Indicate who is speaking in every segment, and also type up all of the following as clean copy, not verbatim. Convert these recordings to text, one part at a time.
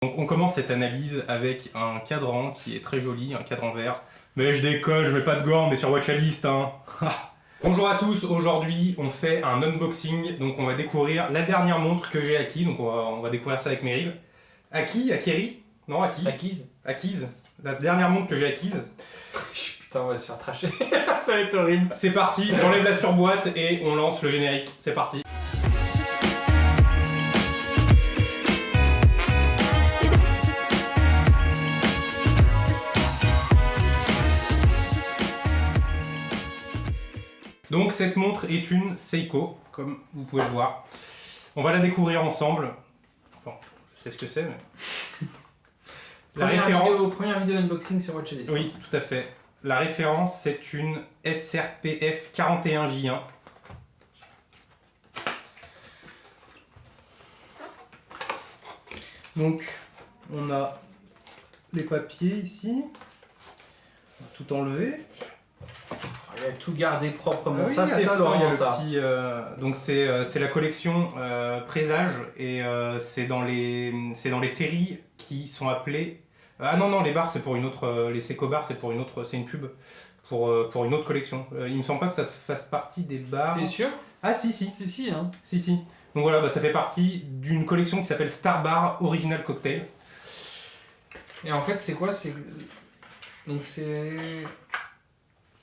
Speaker 1: Donc on commence cette analyse avec un cadran qui est très joli, un cadran vert. Mais je déconne, je mets pas de gants, mais sur Watchalist, hein. Bonjour à tous, aujourd'hui on fait un unboxing, donc on va découvrir la dernière montre que j'ai acquis, donc on va découvrir ça avec Meryl. Acquérie? Non, acquis. Acquise. La dernière montre que j'ai acquise.
Speaker 2: Putain, on va se faire tracher, ça va être horrible.
Speaker 1: C'est parti, j'enlève la surboîte et on lance le générique, c'est parti. Donc cette montre est une Seiko, comme vous pouvez le voir. On va la découvrir ensemble. Enfin, je sais ce que c'est, mais...
Speaker 2: Première vidéo unboxing sur Watchalist.
Speaker 1: Oui, tout à fait. La référence, c'est une SRPF 41J1. Donc, on a les papiers ici. On va tout enlever.
Speaker 2: Il a tout gardé proprement.
Speaker 1: Oui,
Speaker 2: ça, c'est Florent, ça.
Speaker 1: Petit, donc, c'est la collection Présage et c'est dans les séries qui sont appelées. Ah non, les bars, c'est pour une autre. Les Seiko bars, c'est pour une autre. C'est une pub pour une autre collection. Il me semble pas que ça fasse partie des bars.
Speaker 2: T'es sûr?
Speaker 1: Ah, si.
Speaker 2: Si, hein.
Speaker 1: Si. Donc voilà, ça fait partie d'une collection qui s'appelle Star Bar Original Cocktail.
Speaker 2: Et en fait, c'est quoi? Donc c'est.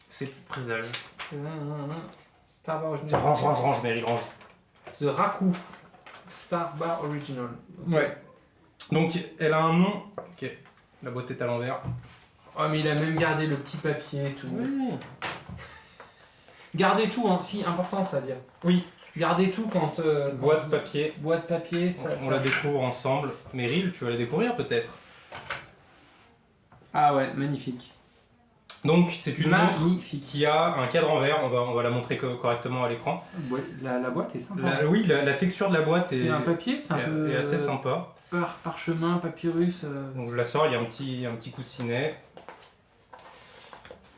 Speaker 1: C'est Présage.
Speaker 2: Star Bar Original.
Speaker 1: Tiens, range, Meryl, range.
Speaker 2: The Raku. Star Bar Original.
Speaker 1: Ouais. Donc, elle a un nom. Ok, la boîte est à l'envers.
Speaker 2: Oh, mais il a même gardé le petit papier et tout.
Speaker 1: Oui.
Speaker 2: Gardez tout, hein. Si, important ça à dire.
Speaker 1: Oui.
Speaker 2: Gardez tout quand.
Speaker 1: Boîte papier.
Speaker 2: Boîte papier, ça.
Speaker 1: On la découvre ensemble. Meryl, tu vas la découvrir peut-être.
Speaker 2: Ah ouais, magnifique.
Speaker 1: Donc, c'est une montre
Speaker 2: Magnifique.
Speaker 1: qui a un cadre vert. On va la montrer correctement à l'écran.
Speaker 2: Ouais, la boîte est sympa.
Speaker 1: Oui, la texture de la boîte
Speaker 2: c'est un papier, c'est un peu.
Speaker 1: est assez sympa.
Speaker 2: Parchemin, papyrus.
Speaker 1: Donc, je la sors, il y a un petit coussinet.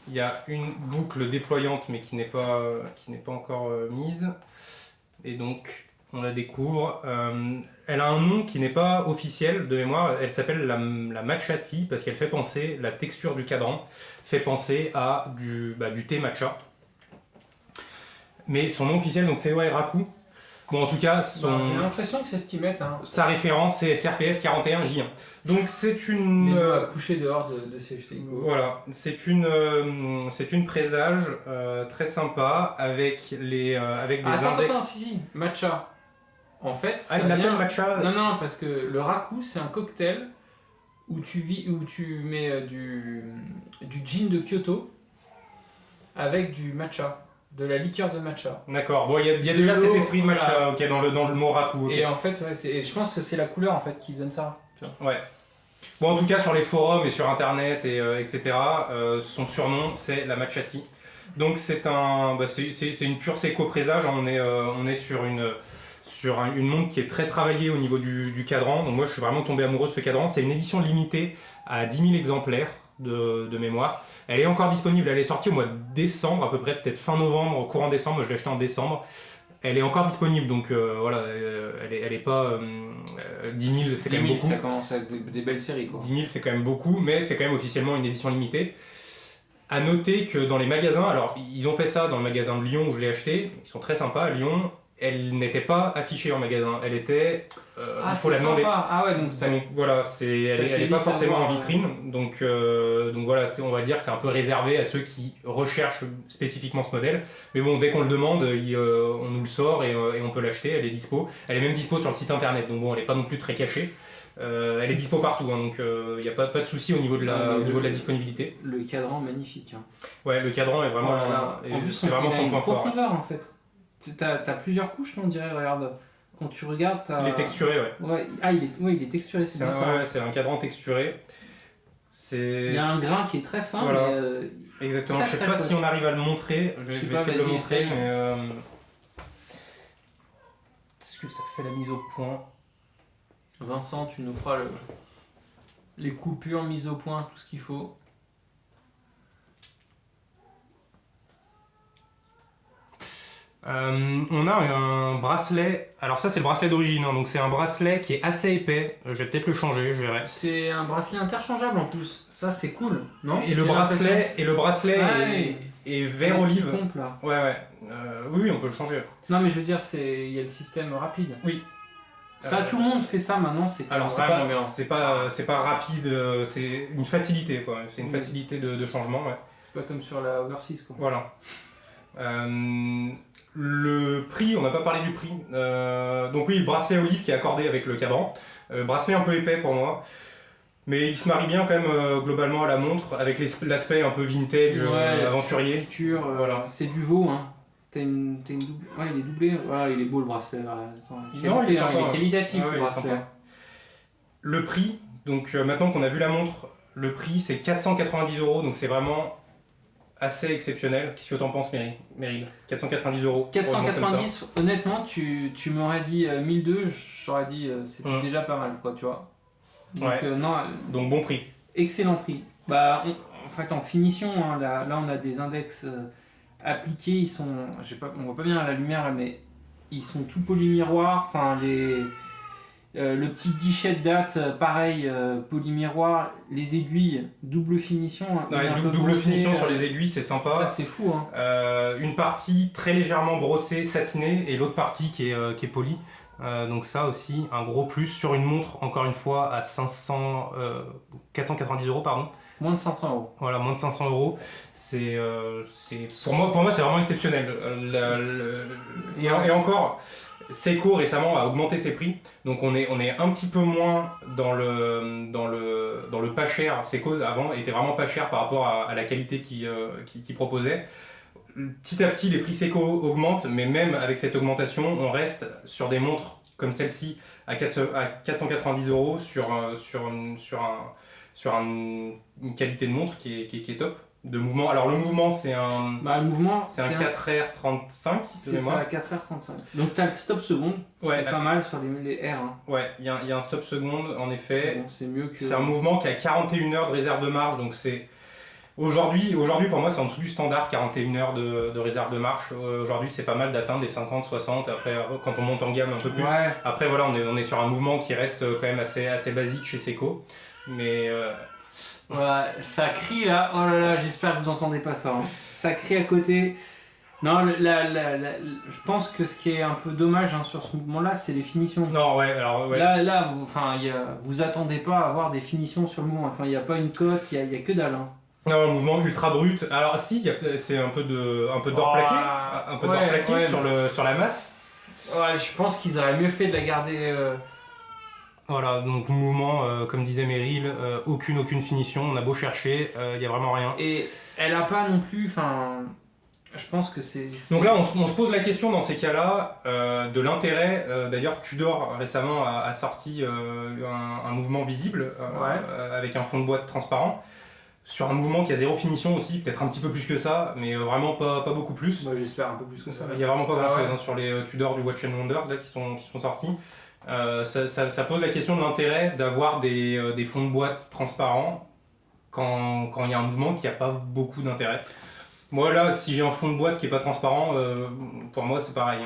Speaker 1: Il y a une boucle déployante, mais qui n'est pas encore mise. Et donc, on la découvre. Elle a un nom qui n'est pas officiel de mémoire. Elle s'appelle la Matcha Tea parce qu'elle fait penser, la texture du cadran fait penser à du thé matcha. Mais son nom officiel, donc c'est Raku. Bon, en tout cas,
Speaker 2: j'ai l'impression que c'est ce qu'ils mettent. Hein.
Speaker 1: Sa référence, c'est SRPF 41J1. Donc, c'est une...
Speaker 2: coucher dehors de ces Seiko.
Speaker 1: Voilà, c'est une présage très sympa avec des index...
Speaker 2: Attends, si, matcha. En fait, ça
Speaker 1: il l'appelle matcha.
Speaker 2: Non, parce que le raku, c'est un cocktail où tu mets du gin de Kyoto avec du matcha, de la liqueur de matcha.
Speaker 1: D'accord, bon, il y a déjà cet esprit de matcha dans le mot raku. Okay.
Speaker 2: Et en fait, et je pense que c'est la couleur en fait qui donne ça. Tu vois.
Speaker 1: Ouais. Bon, en tout cas, sur les forums et sur internet, etc., son surnom, c'est la Matcha Tea. Donc, c'est une pure Seiko présage. On est sur une montre qui est très travaillée au niveau du cadran. Donc, moi, je suis vraiment tombé amoureux de ce cadran. C'est une édition limitée à 10 000 exemplaires de mémoire. Elle est encore disponible. Elle est sortie au mois de décembre, à peu près, peut-être fin novembre, courant décembre. Moi, je l'ai achetée en décembre. Elle est encore disponible, donc voilà, elle est pas 10 000, c'est quand même beaucoup.
Speaker 2: Ça commence avec des belles séries, quoi.
Speaker 1: 10 000, c'est quand même beaucoup, mais c'est quand même officiellement une édition limitée. À noter que dans les magasins, alors ils ont fait ça dans le magasin de Lyon où je l'ai acheté, ils sont très sympas à Lyon. Elle n'était pas affichée en magasin, elle était... il faut la demander.
Speaker 2: Ah ouais, donc
Speaker 1: voilà, elle n'est pas forcément en vitrine, donc voilà, on va dire que c'est un peu réservé à ceux qui recherchent spécifiquement ce modèle. Mais bon, dès qu'on le demande, on nous le sort et on peut l'acheter, elle est dispo. Elle est même dispo sur le site internet, donc bon, elle n'est pas non plus très cachée. Elle est dispo partout, hein, donc il n'y a pas de souci au niveau de la disponibilité.
Speaker 2: Le cadran magnifique. Hein.
Speaker 1: Ouais, le cadran est vraiment...
Speaker 2: En plus,
Speaker 1: c'est vraiment son point fort.
Speaker 2: Profondeur en fait. T'as plusieurs couches, on dirait, regarde. Quand tu regardes,
Speaker 1: Il est texturé, ouais.
Speaker 2: Il est texturé, c'est bien ça.
Speaker 1: Ouais, c'est un cadran texturé.
Speaker 2: Il y a un grain qui est très fin,
Speaker 1: voilà.
Speaker 2: mais...
Speaker 1: Exactement, je sais pas si on arrive à le montrer. Je vais essayer de le montrer, mais... Est-ce que ça fait la mise au point?
Speaker 2: Vincent, tu nous feras les coupures, mise au point, tout ce qu'il faut.
Speaker 1: On a un bracelet, alors ça c'est le bracelet d'origine, hein, donc c'est un bracelet qui est assez épais, je vais peut-être le changer, je verrai.
Speaker 2: C'est un bracelet interchangeable en plus, ça c'est cool, non?
Speaker 1: Et le bracelet est vert
Speaker 2: une petite
Speaker 1: olive.
Speaker 2: pompe là.
Speaker 1: Ouais. Oui, on peut le changer.
Speaker 2: Non mais je veux dire, il y a le système rapide.
Speaker 1: Oui.
Speaker 2: Ça, tout le monde fait ça maintenant, c'est quand même
Speaker 1: Alors
Speaker 2: vraiment bien.
Speaker 1: c'est pas rapide, c'est une facilité quoi. C'est une facilité de changement. Ouais.
Speaker 2: C'est pas comme sur la Overseas quoi.
Speaker 1: Voilà. Le prix, on n'a pas parlé du prix. Donc oui, bracelet olive qui est accordé avec le cadran. Bracelet un peu épais pour moi. Mais il se marie bien quand même globalement à la montre avec l'aspect un peu vintage, aventurier.
Speaker 2: Voilà. C'est du veau hein. T'as une double... Ouais, il est doublé. Ouais, il est beau le bracelet. Attends,
Speaker 1: il est
Speaker 2: qualitatif le bracelet.
Speaker 1: Le prix, donc maintenant qu'on a vu la montre, le prix c'est 490€, donc c'est vraiment assez exceptionnel. Qu'est-ce que t'en penses, Meryl? 490€.
Speaker 2: 490, honnêtement, tu m'aurais dit 1002, j'aurais dit c'était déjà pas mal, quoi, tu vois. Donc, non,
Speaker 1: donc bon prix.
Speaker 2: Excellent prix. Bah, en fait, en finition, hein, là, on a des index appliqués, ils sont, on voit pas bien à la lumière là, mais ils sont tout polymiroirs. Enfin, le petit guichet de date, pareil, polymiroir, les aiguilles, double finition.
Speaker 1: Double finition sur les aiguilles, c'est sympa.
Speaker 2: Ça, c'est fou. Hein.
Speaker 1: Une partie très légèrement brossée, satinée, et l'autre partie qui est polie. Donc ça aussi, un gros plus sur une montre, encore une fois, à 490€, pardon.
Speaker 2: Moins de 500€.
Speaker 1: Voilà, moins de 500€. C'est pour moi, c'est vraiment exceptionnel. Et encore, Seiko récemment a augmenté ses prix, donc on est un petit peu moins dans le pas cher. Seiko avant était vraiment pas cher par rapport à la qualité qu'il proposait. Petit à petit, les prix Seiko augmentent, mais même avec cette augmentation, on reste sur des montres comme celle-ci à 490€ sur une qualité de montre qui est top. De mouvement. Alors le mouvement c'est un 4R35
Speaker 2: c'est ça, 4R35. Donc tu as le stop seconde, c'est pas mal sur les R. Hein.
Speaker 1: Ouais, il y a un stop seconde en effet.
Speaker 2: Bon, c'est mieux que...
Speaker 1: C'est un mouvement qui a 41 heures de réserve de marche, donc c'est... Aujourd'hui pour moi c'est en dessous du standard, 41 heures de réserve de marche. Aujourd'hui c'est pas mal d'atteindre les 50, 60, après quand on monte en gamme un peu plus.
Speaker 2: Ouais.
Speaker 1: Après voilà, on est sur un mouvement qui reste quand même assez basique chez Seiko. Mais...
Speaker 2: Ouais, ça crie là, oh là là, j'espère que vous entendez pas ça. Hein. Ça crie à côté. Non, je pense que ce qui est un peu dommage hein, sur ce mouvement-là, c'est les finitions.
Speaker 1: Non, ouais, alors ouais.
Speaker 2: Là, vous attendez pas à avoir des finitions sur le mouvement. Enfin, il n'y a pas une cote, il y a que dalle. Hein.
Speaker 1: Non, un mouvement ultra brut. Alors si, c'est un peu d'or plaqué, d'or plaqué sur la masse.
Speaker 2: Ouais, je pense qu'ils auraient mieux fait de la garder.
Speaker 1: Voilà, donc mouvement, comme disait Meryl, aucune finition, on a beau chercher, il n'y a vraiment rien.
Speaker 2: Et elle a pas non plus, je pense que c'est...
Speaker 1: Donc là, on se pose la question dans ces cas-là de l'intérêt. D'ailleurs, Tudor récemment a sorti un mouvement visible avec un fond de boîte transparent. Sur un mouvement qui a zéro finition aussi, peut-être un petit peu plus que ça, mais vraiment pas beaucoup plus.
Speaker 2: Moi j'espère un peu plus que ça.
Speaker 1: Il n'y a vraiment pas grand-chose sur les Tudor du Watch & Wonders là, qui sont sortis. Ça pose la question de l'intérêt d'avoir des fonds de boîte transparents quand il y a un mouvement qui n'a pas beaucoup d'intérêt. Moi là, si j'ai un fond de boîte qui n'est pas transparent, pour moi c'est pareil.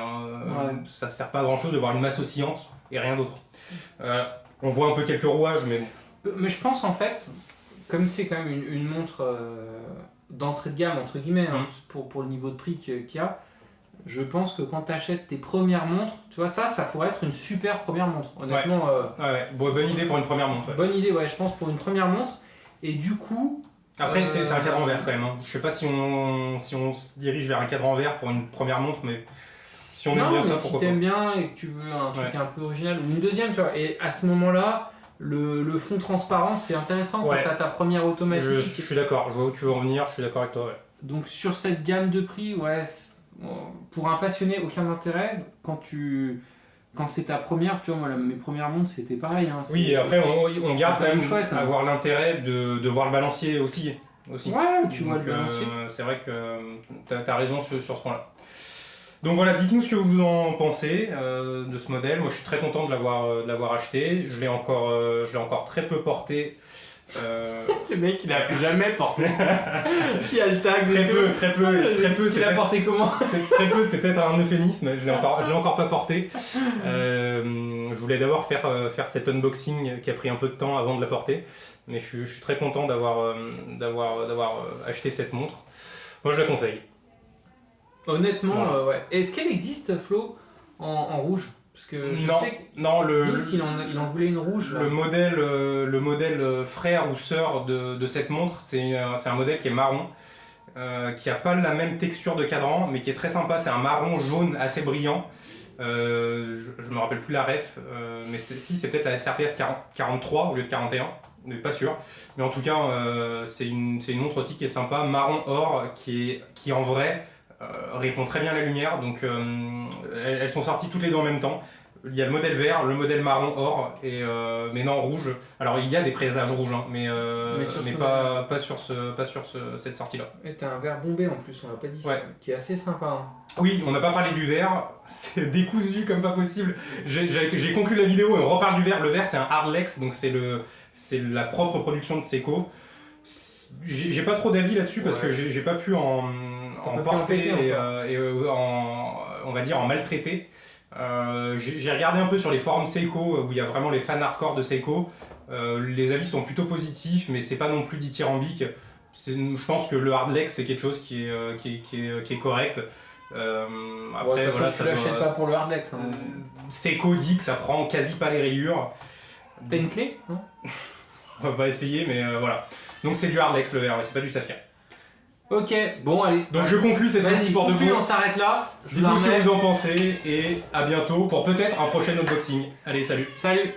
Speaker 1: Ça ne sert pas à grand chose de voir une masse oscillante et rien d'autre. On voit un peu quelques rouages, mais bon.
Speaker 2: Mais je pense en fait, comme c'est quand même une montre d'entrée de gamme, entre guillemets, hein, pour le niveau de prix qu'il y a, je pense que quand tu achètes tes premières montres, tu vois, ça pourrait être une super première montre. Honnêtement.
Speaker 1: Bonne idée pour une première montre. Ouais.
Speaker 2: Bonne idée, ouais, je pense pour une première montre. Et du coup.
Speaker 1: Après, c'est un cadran vert quand même. Hein. Je sais pas si on se dirige vers un cadran vert pour une première montre, mais si on aime bien ça, pourquoi pas.
Speaker 2: Si t'aimes bien et que tu veux un truc un peu original ou une deuxième, tu vois. Et à ce moment-là, le fond transparent, c'est intéressant quand t'as ta première automatique.
Speaker 1: Je suis d'accord, je vois où tu veux en venir, je suis d'accord avec toi. Ouais.
Speaker 2: Donc sur cette gamme de prix, pour un passionné, aucun intérêt. Quand c'est ta première, tu vois, moi mes premières montres c'était pareil. Hein,
Speaker 1: oui, après on garde quand même
Speaker 2: chouette, hein.
Speaker 1: Avoir l'intérêt de voir le balancier aussi.
Speaker 2: Ouais, tu vois le balancier.
Speaker 1: C'est vrai que t'as raison sur ce point-là. Donc voilà, dites-nous ce que vous en pensez de ce modèle. Moi je suis très content de l'avoir acheté. Je l'ai encore très peu porté.
Speaker 2: Le mec, il a jamais porté. Il a le tag.
Speaker 1: Très peu.
Speaker 2: Il a porté comment?
Speaker 1: Très peu, c'est peut-être un euphémisme, je l'ai encore pas porté. Je voulais d'abord faire cet unboxing qui a pris un peu de temps avant de la porter, mais je suis très content d'avoir acheté cette montre. Moi je la conseille.
Speaker 2: Honnêtement,
Speaker 1: voilà.
Speaker 2: ouais. Est-ce qu'elle existe, Flo, en rouge? Parce que je sais que Vince, il en voulait une rouge. Là.
Speaker 1: Le modèle frère ou sœur de cette montre, c'est un modèle qui est marron, qui a pas la même texture de cadran, mais qui est très sympa. C'est un marron jaune assez brillant. Je me rappelle plus la ref, mais c'est peut-être la SRPF 43 au lieu de 41, mais pas sûr. Mais en tout cas, c'est une montre aussi qui est sympa, marron or, qui en vrai répond très bien à la lumière. Donc elles sont sorties toutes les deux en même temps. Il y a le modèle vert, le modèle marron or, mais non rouge. Alors il y a des présages rouges, hein, mais pas sur cette sortie-là.
Speaker 2: Et t'as un verre bombé en plus, on l'a pas dit,
Speaker 1: ouais.
Speaker 2: Ça, qui est assez sympa. Hein.
Speaker 1: Oui, on n'a pas parlé du verre, c'est décousu comme pas possible. J'ai conclu la vidéo et on reparle du verre. Le verre c'est un Hardlex, donc c'est la propre production de Seiko. J'ai pas trop d'avis là-dessus parce que j'ai pas pu en porter et on va dire en maltraiter. J'ai regardé un peu sur les forums Seiko où il y a vraiment les fans hardcore de Seiko. Les avis sont plutôt positifs, mais c'est pas non plus dithyrambique. Je pense que le Hardlex c'est quelque chose qui est correct.
Speaker 2: Après, voilà, tu l'achètes pas pour le Hardlex. Hein.
Speaker 1: Seiko dit que ça prend quasi pas les rayures.
Speaker 2: T'as une clé? Non.
Speaker 1: On va essayer, mais voilà. Donc c'est du Hardlex le verre, mais c'est pas du saphir.
Speaker 2: Ok, bon allez.
Speaker 1: Donc je conclue cette fois-ci pour de vous.
Speaker 2: On s'arrête là.
Speaker 1: Dites-nous ce que vous en pensez et à bientôt pour peut-être un prochain unboxing. Allez, salut.
Speaker 2: Salut.